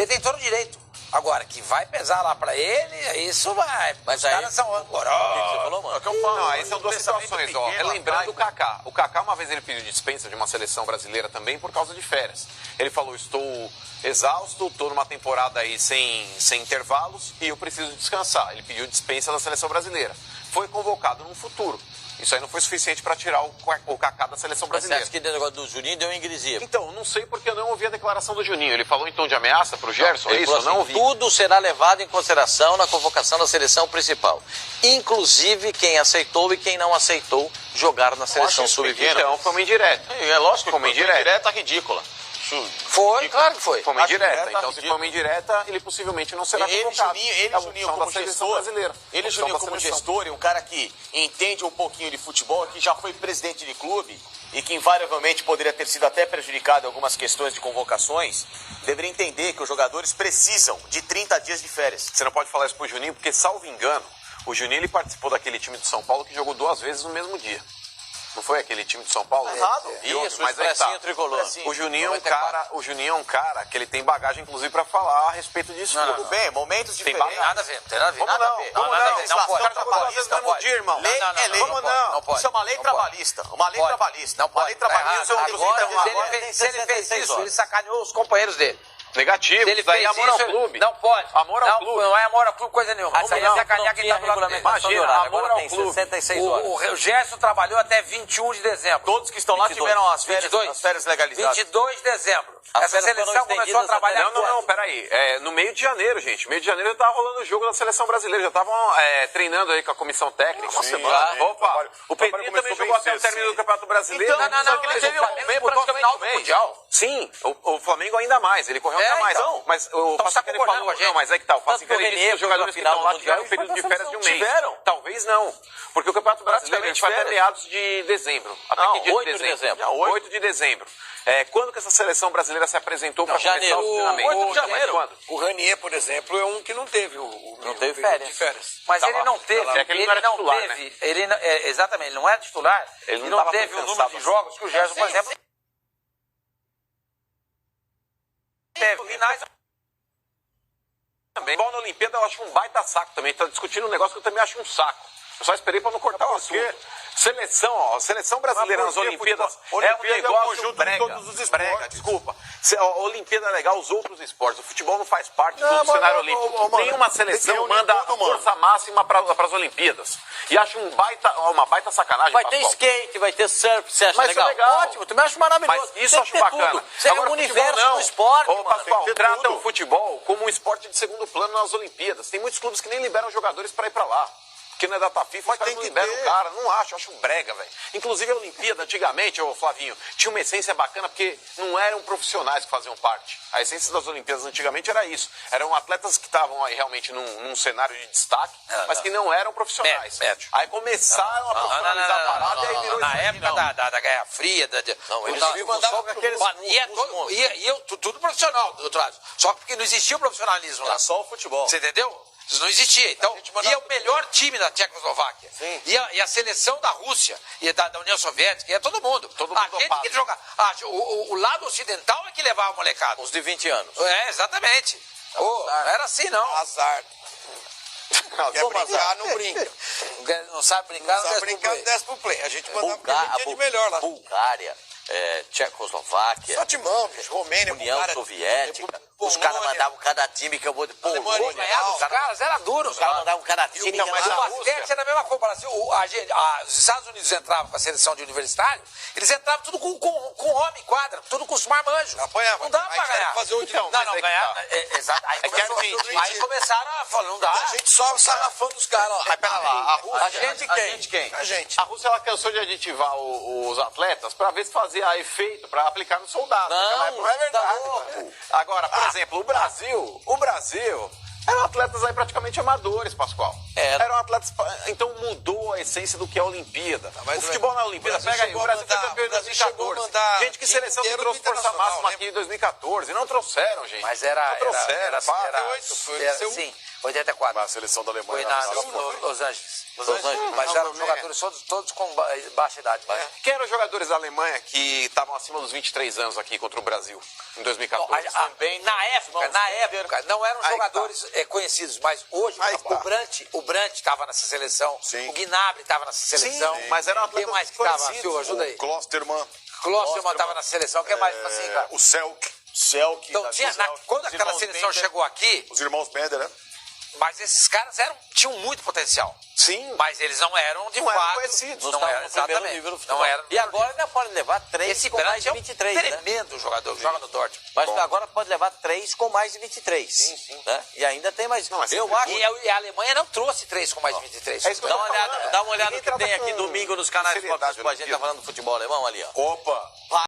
Ele tem todo o direito. Agora, que vai pesar lá pra ele, isso vai. Mas os aí... caras são âncoras. O que você falou, mano? Não, aí são duas situações, ó. Relembrando o Kaká. O Kaká, uma vez ele pediu dispensa de uma seleção brasileira também por causa de férias. Ele falou, estou exausto, estou numa temporada aí sem intervalos e eu preciso descansar. Ele pediu dispensa da seleção brasileira. Foi convocado no futuro. Isso aí não foi suficiente para tirar o Kaká da seleção brasileira. Mas você acha que o negócio do Juninho deu ingresia? Então, não sei porque eu não ouvi a declaração do Juninho. Ele falou em tom de ameaça pro Gerson, é isso? Assim, Eu não ouvi. Tudo será levado em consideração na convocação da seleção principal. Inclusive quem aceitou e quem não aceitou jogar na seleção sub-20. Então, foi uma indireta. É lógico que foi uma indireta ridícula. Foi, claro que foi. Foi uma indireta. Indireta, Então, se for uma indireta, ele possivelmente não será Ele, convocado. Juninho, como gestor, como gestor, é um cara que entende um pouquinho de futebol, que já foi presidente de clube e que invariavelmente poderia ter sido até prejudicado em algumas questões de convocações, deveria entender que os jogadores precisam de 30 dias de férias. Você não pode falar isso pro Juninho, porque, salvo engano, o Juninho ele participou daquele time de São Paulo que jogou 2 vezes no mesmo dia. Não foi aquele time de São Paulo? Errado. Isso, mas aí tá. Tricolor. O Juninho é um cara que ele tem bagagem, inclusive, pra falar a respeito disso. Tudo bem, momentos Tem diferentes. Nada a ver, não tem nada a ver. Vamos nada não, a ver. vamos Nada a não. ver. Não pode. Trabalhista, Não pode, irmão. Lei é lei. Vamos não. Isso é uma lei trabalhista. Uma lei trabalhista. Uma lei trabalhista. Se ele fez isso, ele sacaneou os companheiros dele. Negativo. Se ele daí fez amor ao isso, clube. Não pode. Amor ao clube. Não é amor ao clube coisa nenhuma. Isso aí é sacanear quem tá do lado dele. Imagina, Amor agora ao tem clube. 66 horas. O Gerson trabalhou até 21 de dezembro. Todos que estão lá 22. tiveram as férias legalizadas. 22 de dezembro. As Essa férias seleção foram começou a estendidas trabalhar até- Não, peraí. No meio de janeiro, gente. Meio de janeiro já tava rolando o jogo da seleção brasileira. Já estavam treinando aí com a comissão técnica. Uma semana. Opa, o Pedrinho também jogou até o término do Campeonato Brasileiro. Então, Não, ele teve um final do Mundial. Sim, o Flamengo ainda mais. Ele correu ainda mais. Então. Mas o Então, você tá Facinho concordando falou... com a gente? Não, mas é que tá. O Facinho Tanto que o disse que Renê os jogadores que foi pra estão lá final tiveram do um período de Mundial, férias de um mês. tiveram. Talvez não. Porque o Campeonato Brasileiro a gente vai até meados de dezembro. Até que dia 8 de de dezembro? dezembro. 8 de dezembro. Quando que essa seleção brasileira se apresentou para começar janeiro. o treinamento? 8 de janeiro. Quando? O Ranier, por exemplo, é um que não teve Não teve período de férias. Mas Tá ele lá. não teve. É que ele não era titular, teve. Ele não- exatamente, ele não era titular. Ele e não não tava teve o número cansado de assim. jogos que o Gerson, por exemplo, teve. Finais Também. Bom, na Olimpíada eu acho um baita saco também. Tá discutindo um negócio que eu também acho um saco. Eu só esperei para não cortar o assunto. Seleção brasileira nas Olimpíadas é um negócio brega. todos os esportes. Brega, desculpa. A Olimpíada é legal, os outros esportes. O futebol não faz parte do cenário olímpico. Nenhuma seleção manda a força máxima para as Olimpíadas. E acho uma baita sacanagem, Vai ter Pascoal. skate, vai ter surf, você acha Mas isso é legal? legal. Ótimo, também acho maravilhoso. Mas isso Tem eu acho que ter bacana. tudo. Você é Agora, o futebol universo não. do esporte, Ô, mano. Pascoal, Tem que ter trata tudo. o futebol como um esporte de segundo plano nas Olimpíadas. Tem muitos clubes que nem liberam jogadores para ir para lá. Porque não é data FIFA, os caras não liberam o cara. Não acho brega, velho. Inclusive a Olimpíada, antigamente, ô Flavinho, tinha uma essência bacana porque não eram profissionais que faziam parte. A essência das Olimpíadas antigamente era isso. Eram atletas que estavam aí realmente num cenário de destaque, mas que não eram profissionais. Médio. Aí começaram a profissionalizar a parada e aí virou Na isso aí. época da Guerra Fria, Não, eles Não, mandavam aqueles... tudo profissional do outro lado. Só porque não existia o profissionalismo lá. Era só o futebol. Você entendeu? Isso não existia. Então, ia o melhor time da Tchecoslováquia. Sim. E a seleção da Rússia, e da União Soviética, ia todo mundo. Todo a mundo gente dopado. que jogar. O lado ocidental é que levava a molecada. Os de 20 anos. Exatamente. Não era assim, não. Azar. Quer brincar, não brinca. Não sabe brincar, Não sabe brincar, não desce pro play. A gente mandava o que a gente tinha de melhor lá. Bulgária, Tchecoslováquia, Só timão, bicho. Romênia, União Bulgária, Soviética. Os Polônia. caras mandavam cada time que eu vou... Alemanha, Ganhar dos caras era duro. Os caras mandavam cada time. Então, mas O a basquete era a mesma coisa. O Brasil, os Estados Unidos entravam com a seleção de universitário, eles entravam tudo com homem em quadra, tudo com os marmanjos. Apanhava. Não dava Aí pra tiveram ganhar. que fazer o Então, Não, mas não, aí que ganhar. tá. Exato. Aí começaram a falar, não dá. A gente só sarrafando os caras. Ó. Mas pera lá, a Rússia... A gente quem? A gente. A Rússia ela cansou de aditivar os atletas para ver se fazia efeito para aplicar no soldado. Não, Não é verdade. tá louco. Né? Agora, por exemplo, o Brasil eram atletas aí praticamente amadores, Pascoal. Eram atletas. Então mudou a essência do que é a Olimpíada. mas o futebol na Olimpíada, o Brasil pega aí, o chegou a Brasil foi mandar- campeão em o Brasil chegou a 2014. mandar Gente, que time seleção que inteiro trouxe do força Internacional, máxima né? aqui em 2014. Não trouxeram, gente. Mas era. Não trouxeram, Foi seu- Sim. 84. Na seleção da Alemanha. Foi na Los Angeles. Los Angeles. Mas eram jogadores todos com baixa idade. Quem eram os jogadores da Alemanha que estavam acima dos 23 anos aqui contra o Brasil em 2014? Na época, não eram jogadores conhecidos, mas hoje o Brandt estava nessa seleção, Sim. o Gnabry estava nessa seleção. Sim, mas eram Quem atletas mais que estava, conhecidos. Silvio? Ajuda aí. Klosterman. Klosterman estava na seleção, quem mais assim, cara? O Selk. Selk. Então, quando aquela seleção chegou aqui, Os irmãos Bender, né? mas esses caras tinham muito potencial. Sim. Mas eles não eram, de Não eram fato, conhecidos. Não estavam eram, no primeiro exatamente. nível do futebol. Não eram. E agora ainda pode levar 3 Esse com mais Brandt de é um 23, né? tremendo jogador, joga no Dortmund. Mas agora pode levar 3 com mais de 23. Sim. Né? E ainda tem mais. Não, mas eu acho. E a Alemanha não trouxe 3 com mais de 23. É isso que eu Dá tô uma olhada, falando. dá uma olhada no Ninguém que tem trata aqui com domingo nos canais seriedade esportivos. A gente tá Olimpíada. falando do futebol alemão ali, ó. Opa!